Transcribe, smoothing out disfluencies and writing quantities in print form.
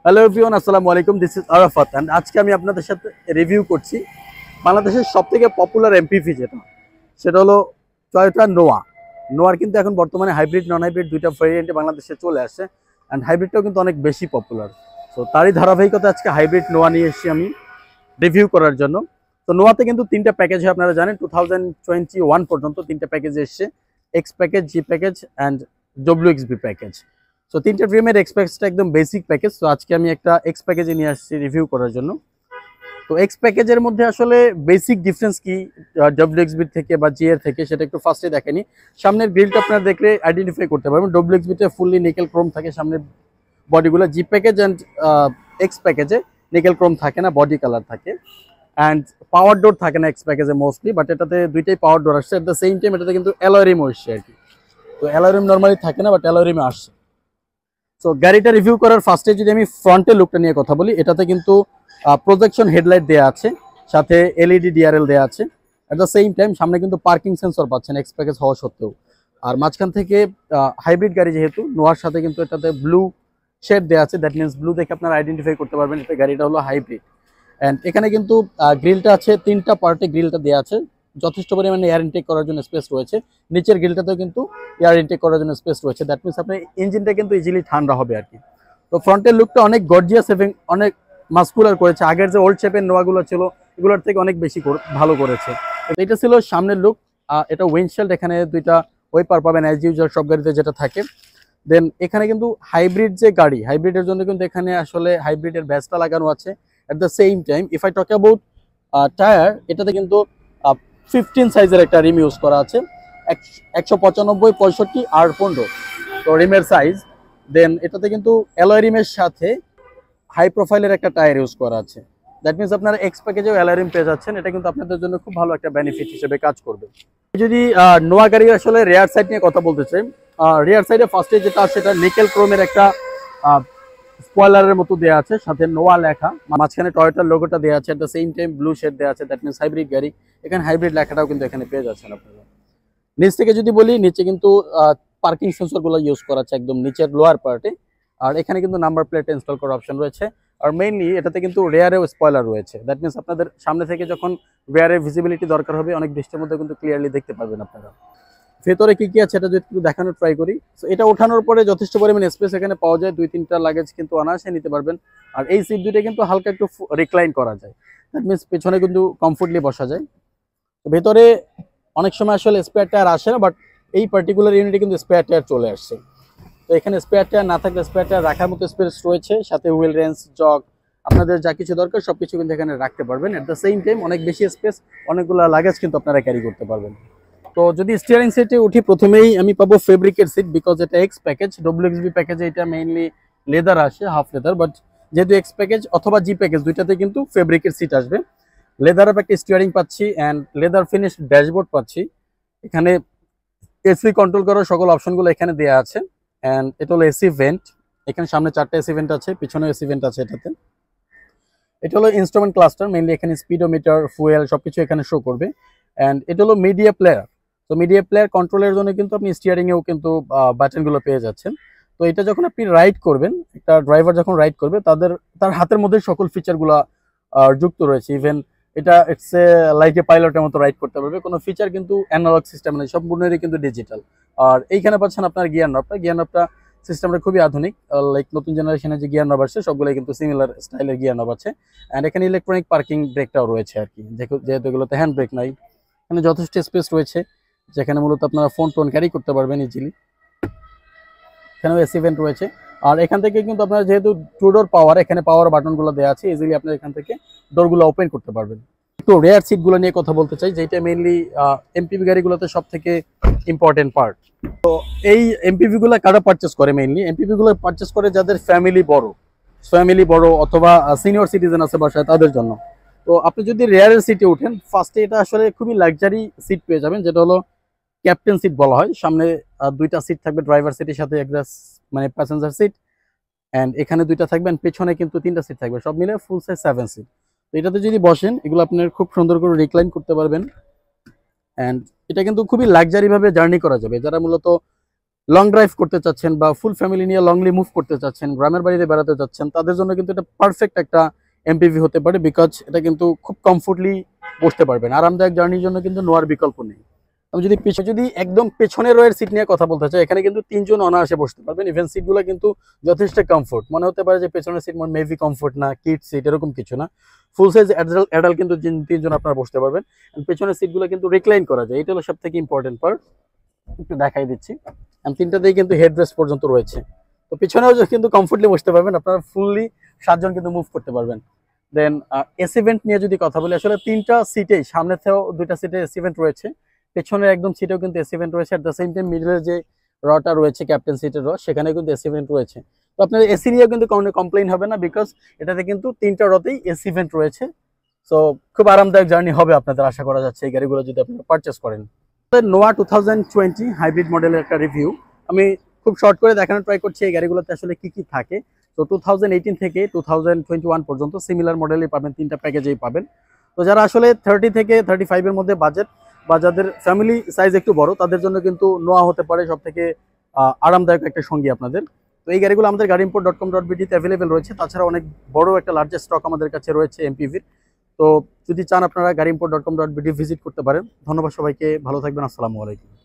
Hello everyone, আসসালামু আলাইকুম। This is Arafat and আজকে আমি আপনাদের সাথে রিভিউ করছি বাংলাদেশের সবথেকে পপুলার এমপিভি সেটা হলো টয়োটা নোয়া। নোয়ার কিন্তু এখন বর্তমানে হাইব্রিড নন হাইব্রিড দুইটা ভেরিয়েন্টে বাংলাদেশে চলে আসছে অ্যান্ড হাইব্রিডটাও কিন্তু অনেক বেশি পপুলার। তো তারই ধারাবাহিকতা আজকে হাইব্রিড নোয়া নিয়ে এসেছি আমি রিভিউ করার জন্য। তো নোয়াতে কিন্তু তিনটা প্যাকেজ হয়, আপনারা জানেন 2021 পর্যন্ত তিনটা প্যাকেজ এসছে, X package, G package and WXB package. তো তিনটা ড্রিমের এক্স প্যাকেজটা একদম বেসিক প্যাকেজ। তো আজকে আমি একটা এক্স প্যাকেজে নিয়ে আসছি রিভিউ করার জন্য। তো এক্স প্যাকেজের মধ্যে আসলে বেসিক ডিফারেন্স কি ডব্লিউএক্সবি থেকে বা জি এর থেকে সেটা একটু ফার্স্টে দেখেনি। সামনের গ্রিলটা আপনারা দেখলে আইডেন্টিফাই করতে পারবেন। ডব্লিউএক্সবিতে ফুললি নিকেল ক্রোম থাকে সামনের বডিগুলো, জি প্যাকেজ অ্যান্ড এক্স প্যাকেজে নিকেল ক্রোম থাকে না, বডি কালার থাকে। অ্যান্ড পাওয়ার ডোর থাকে না এক্স প্যাকেজে মোস্টলি, বাট এটাতে দুইটাই পাওয়ার ডোর আসছে। এট দ্য সেম টাইম এটাতে কিন্তু অ্যালয় আসছে আর কি। তো অ্যালয় নর্মালি থাকে না, বাট অ্যালয় আসছে। সো গাড়িটা রিভিউ করার ফার্স্টে যদি আমি ফ্রন্টের লুকটা নিয়ে কথা বলি, এটাতে কিন্তু প্রজেকশন হেডলাইট দেওয়া আছে, সাথে এলইডি ডিআরএল দেওয়া আছে। অ্যাট দ্য সেম টাইম সামনে কিন্তু পার্কিং সেন্সর পাচ্ছেন এক্স প্যাকেজ হওয়া সত্ত্বেও। আর মাঝখান থেকে হাইব্রিড গাড়ি যেহেতু, নোয়ার সাথে কিন্তু এটাতে ব্লু শেড দেওয়া আছে। দ্যাট মিনস ব্লু দেখে আপনারা আইডেন্টিফাই করতে পারবেন এটা গাড়িটা হলো হাইব্রিড। অ্যান্ড এখানে কিন্তু গ্রিলটা আছে, তিনটা পার্টে গ্রিলটা দেওয়া আছে, যথেষ্ট পরিমাণে এয়ার ইনটেক করার জন্য স্পেস রয়েছে। নিচের গ্রিলটাতেও কিন্তু এয়ার ইনটেক করার জন্য স্পেস রয়েছে। দ্যাট মিনস আপনার ইঞ্জিনটা কিন্তু ইজিলি ঠান্ডা হবে আর কি। তো ফ্রন্টের লুকটা অনেক গর্জিয়াস এবং অনেক মাস্কুলার করেছে। আগের যে ওল্ড শেপের নোয়াগুলো ছিল এগুলোর থেকে অনেক বেশি ভালো করেছে। এটা ছিল সামনের লুক। এটা উইন্ডশিল্ড, এখানে দুইটা ওয়াইপার পাবেন অ্যাজ ইউজুয়াল সব গাড়িতে যেটা থাকে। দেন এখানে কিন্তু হাইব্রিড যে গাড়ি, হাইব্রিডের জন্য কিন্তু এখানে আসলে হাইব্রিডের ব্যাজটা লাগানো আছে। At the same time if I talk about tyre, এটাতে কিন্তু 15 সাইজের একটা রিম ইউজ করা আছে, 195, 65 আর 15 তো রিমের সাইজ। দেন এটাতে কিন্তু অ্যালয় রিমের সাথে হাই প্রোফাইলের একটা টায়ার ইউজ করা আছে। দ্যাট মিনস আপনারা এক্স প্যাকেজেও অ্যালয় রিম পেয়ে যাচ্ছেন। এটা কিন্তু আপনাদের জন্য খুব ভালো একটা বেনিফিট হিসেবে কাজ করবে। যদি নোয়া গাড়ির আসলে রেয়ার সাইড নিয়ে কথা বলতে চাই, রেয়ার সাইডে ফার্স্টে যেটা সেটা নিকেল ক্রোমের একটা স্পয়লারের মতো দেওয়া আছে, সাথে নোয়া লেখা, মাঝখানে টয়োটার লোগোটা দেওয়া আছে। At the same time blue shade দেওয়া আছে, দ্যাট মিনস হাইব্রিড গাড়ি। এখানে হাইব্রিড লেখাটাও কিন্তু এখানে পেয়ে যাচ্ছেন আপনারা। নিচ থেকে যদি বলি, নিচে কিন্তু পার্কিং সেন্সরগুলো ইউজ করা আছে একদম নিচের লোয়ার পার্টে। আর এখানে কিন্তু নাম্বার প্লেট ইনস্টল করার অপশন রয়েছে। আর মেইনলি এটাতে কিন্তু রেয়ারেও স্পয়লার রয়েছে। দ্যাট মিনস আপনাদের সামনে থেকে যখন রেয়ারের ভিজিবিলিটি দরকার হবে, অনেক বৃষ্টির মধ্যে কিন্তু ক্লিয়ারলি দেখতে পারবেন আপনারা। ভেতরে কি কি আছে এটা যদি একটু দেখানোর ট্রাই করি। তো এটা ওঠানোর পরে যথেষ্ট পরিমাণে স্পেস এখানে পাওয়া যায়, 2-3টা লাগেজ কিন্তু অনায়াসে নিতে পারবেন। আর এই সিট দুইটা কিন্তু হালকা একটু রিক্লাইন করা যায়, দ্যাট মিনস পেছনে কিন্তু কমফোর্টলি বসা যায়। তো ভেতরে অনেক সময় আসলে স্পেয়ার টায়ার আসে না, বাট এই পার্টিকুলার ইউনিটে কিন্তু স্পেয়ার টায়ার চলে আসছে। তো এখানে স্পেয়ার টায়ার না থাকলে স্পেয়ার টায়ার রাখার মতো স্পেস রয়েছে, সাথে হুইল রেঞ্চ, জগ, আপনাদের যা কিছু দরকার সবকিছু কিন্তু এখানে রাখতে পারবেন। এট দ্য সেম টাইম অনেক বেশি স্পেস, অনেকগুলো লাগেজ কিন্তু আপনারা ক্যারি করতে পারবেন। তো যদি স্টিয়ারিং সিটে উঠি, প্রথমেই আমি পাবো ফেব্রিকের সিট, বিকজ এটা এক্স প্যাকেজ। ডব্লিউএক্সবি প্যাকেজে এটা মেইনলি লেদার আসে, হাফ লেদার, বাট যেহেতু এক্স প্যাকেজ অথবা জি প্যাকেজ দুইটাতে কিন্তু ফেব্রিকের সিট আসবে। লেদার একটা স্টিয়ারিং পাচ্ছি অ্যান্ড লেদার ফিনিশ ড্যাশবোর্ড পাচ্ছি। এখানে এসি কন্ট্রোল করার সকল অপশনগুলো এখানে দেওয়া আছে। অ্যান্ড এটা হলো এসি ভেন্ট, এখানে সামনে 4টা এসি ভেন্ট আছে, পিছনে এসি ভেন্ট আছে এটাতে। এটা হলো ইনস্ট্রুমেন্ট ক্লাস্টার, মেইনলি এখানে স্পিডোমিটার, ফুয়েল সবকিছু এখানে শো করবে। অ্যান্ড এটা হলো মিডিয়া প্লেয়ার। তো মিডিয়া প্লেয়ার কন্ট্রোলের জন্য কিন্তু আপনি স্টিয়ারিংয়েও কিন্তু বাটনগুলো পেয়ে যাচ্ছেন। তো এটা যখন আপনি রাইড করবেন, একটা ড্রাইভার যখন রাইড করবে তার হাতের মধ্যে সকল ফিচারগুলো যুক্ত রয়েছে। ইভেন এটা ইটস এ লাইক এ পাইলটের মতো রাইড করতে পারবে। কোনো ফিচার কিন্তু অ্যানালগ সিস্টেম নেই, সম্পূর্ণই কিন্তু ডিজিটাল। আর এইখানে পাচ্ছেন আপনার গিয়ার নবটা সিস্টেমটা খুবই আধুনিক, লাইক নতুন জেনারেশনের যে গিয়ার নব আসছে সবগুলোই কিন্তু সিমিলার স্টাইলের গিয়ার নব আছে। অ্যান্ড এখানে ইলেকট্রনিক পার্কিং ব্রেকটাও রয়েছে আর কি, যেহেতু এগুলোতে হ্যান্ড ব্রেক নাই। এখানে যথেষ্ট স্পেস রয়েছে, যেখানে মূলত আপনারা ফোন টোন ক্যারি করতে পারবেন ইজিলি। এখানেও এসি ভেন্ট রয়েছে। আর এখান থেকে কিন্তু আপনার যেহেতু টু ডোর পাওয়ার, এখানে পাওয়ার বাটনগুলো দেওয়া আছে, ইজিলি আপনার এখান থেকে ডোরগুলো ওপেন করতে পারবেন। একটু রেয়ার সিটগুলো নিয়ে কথা বলতে চাই, যেটা মেইনলি এমপিভি গাড়িগুলোতে সব থেকে ইম্পর্টেন্ট পার্ট। তো এই এমপিভি গুলো কারা পারচেস করে? মেইনলি এমপিভি গুলো পারচেস করে যাদের ফ্যামিলি বড় অথবা সিনিয়র সিটিজেন আছে বাসায়, তাদের জন্য। তো আপনি যদি রেয়ারের সিটে উঠেন, ফার্স্টে এটা আসলে খুবই লাক্সারি সিট পেয়ে যাবেন, যেটা হলো ক্যাপ্টেন সিট বলা হয়। সামনে 2টা সিট থাকবে, ড্রাইভার সিটের সাথে একটা মানে প্যাসেঞ্জার সিট। অ্যান্ড এখানে 2টা থাকবেন, পেছনে কিন্তু 3টা সিট থাকবে, সব মিলে ফুল সাইজ 7 সিট। তো এটাতে যদি বসেন, এগুলো আপনার খুব সুন্দর করে রিক্লাইন করতে পারবেন। অ্যান্ড এটা কিন্তু খুবই লাক্সারি ভাবে জার্নি করা যাবে। যারা মূলত লং ড্রাইভ করতে চাচ্ছেন বা ফুল ফ্যামিলি নিয়ে লংলি মুভ করতে চাচ্ছেন, গ্রামের বাড়িতে বেড়াতে চাচ্ছেন, তাদের জন্য কিন্তু এটা পারফেক্ট একটা এমপিভি হতে পারে, বিকজ এটা কিন্তু খুব কমফোর্টলি বসতে পারবেন। আরামদায়ক জার্নির জন্য কিন্তু নোয়ার বিকল্প নেই। আমি যদি একদম পেছনের রয়ের সিট নিয়ে কথা বলতে চাই, এখানে কিন্তু 3 জন অনায়াসে বসতে পারবেন। ইভেন সিটগুলো কিন্তু যথেষ্ট কমফোর্ট, মনে হতে পারে যে পেছনের সিট মেবি কমফোর্ট না, কিড সিট এরকম কিছু না। ফুল সাইজ অ্যাডাল্ট কিন্তু 3 জন আপনারা বসতে পারবেন। পেছনের সিটগুলো কিন্তু রিক্লাইন করা যায়, এটা হলো সব থেকে ইম্পর্টেন্ট পার্ট। একটু দেখাই দিচ্ছি। তিনটাতেই কিন্তু হেড রেস্ট পর্যন্ত রয়েছে, তো পিছনেও কিন্তু কমফোর্টলি বসতে পারবেন, আপনারা ফুললি 7 জন কিন্তু মুভ করতে পারবেন। দেন এসি ভেন্ট নিয়ে যদি কথা বলি, আসলে 3টা সিটেই, সামনে থেকেও 2টা সিটে এসি ভেন্ট রয়েছে, পেছনের একদম সিটেও কিন্তু এসি ভেন্ট রয়েছে। অ্যাট দ্য সেম টাইম মিডলের যে রটা রয়েছে ক্যাপ্টেন সিটের র, সেখানে কিন্তু এসি ভেন্ট রয়েছে। তো আপনার এসি নিয়েও কিন্তু কোনো কমপ্লেইন হবে না, বিকজ এটাতে কিন্তু 3টা রতেই এসি ভেন্ট রয়েছে। সো খুব আরামদায়ক জার্নি হবে আপনাদের, আশা করা যাচ্ছে এই গাড়িগুলো যদি আপনারা পারচেস করেন। নোয়া 2020 হাইব্রিড মডেলের একটা রিভিউ আমি খুব শর্ট করে দেখানোর ট্রাই করছি এই গাড়িগুলোতে আসলে কি কি থাকে। তো 2018 থেকে 2021 পর্যন্ত সিমিলার মডেলই পাবেন, 3টা প্যাকেজেই পাবেন। তো যারা আসলে 30 থেকে 35 এর মধ্যে বাজেট বা যাদের ফ্যামিলি সাইজ একটু বড়, তাদের জন্য কিন্তু নোয়া হতে পারে সব থেকে আরামদায়ক একটা সঙ্গী আপনাদের। তো এই গাড়িগুলো আমাদের gaadiimport.com.bd তে অ্যাভেলেবেল রয়েছে। তাছাড়া অনেক বড় একটা লার্জেস্ট স্টক আমাদের কাছে রয়েছে এমপিভির। তো যদি চান আপনারা gaadiimport.com.bd ভিজিট করতে পারেন। ধন্যবাদ সবাইকে, ভালো থাকবেন, আসসালামু আলাইকুম।